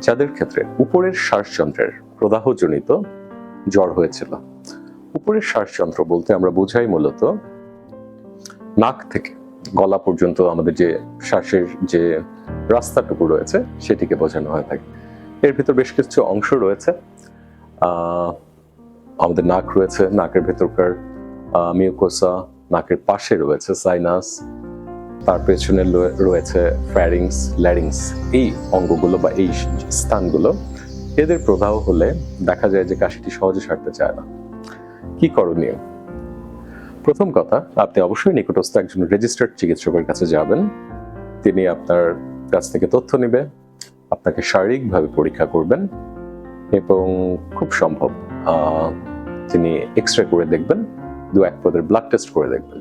যাদের ক্ষেত্রে উপরের শ্বাসযন্ত্রের প্রদাহজনিত জ্বর হয়েছিল। উপরের শ্বাসযন্ত্র বলতে আমরা বোঝাই মূলত নাক থেকে গলা পর্যন্ত আমাদের যে শ্বাসের যে রাস্তাটুকু রয়েছে সেটিকে বোঝানো হয়ে থাকে। এর ভিতর বেশ কিছু অংশ রয়েছে। আমাদের নাক রয়েছে, নাকের ভেতরকার মিউকোসা, নাকের পাশে রয়েছে সাইনাস, তার পেছনে রয়েছে ফ্যারিংস, ল্যারিংস। এই অঙ্গগুলো বা এই স্থানগুলো এদের প্রদাহ হলে দেখা যায় যে কাশিটি সহজে সারতে চায় না। কি করণীয়? প্রথম কথা, আপনি অবশ্যই নিকটস্থ একজন রেজিস্টার্ড চিকিৎসকের কাছে যাবেন। তিনি আপনার কাছ থেকে তথ্য নেবে, আপনাকে শারীরিকভাবে পরীক্ষা করবেন এবং খুব সম্ভব তিনি এক্স রে করে দেখবেন, 2-1 পদের ব্লাড টেস্ট করে দেখবেন।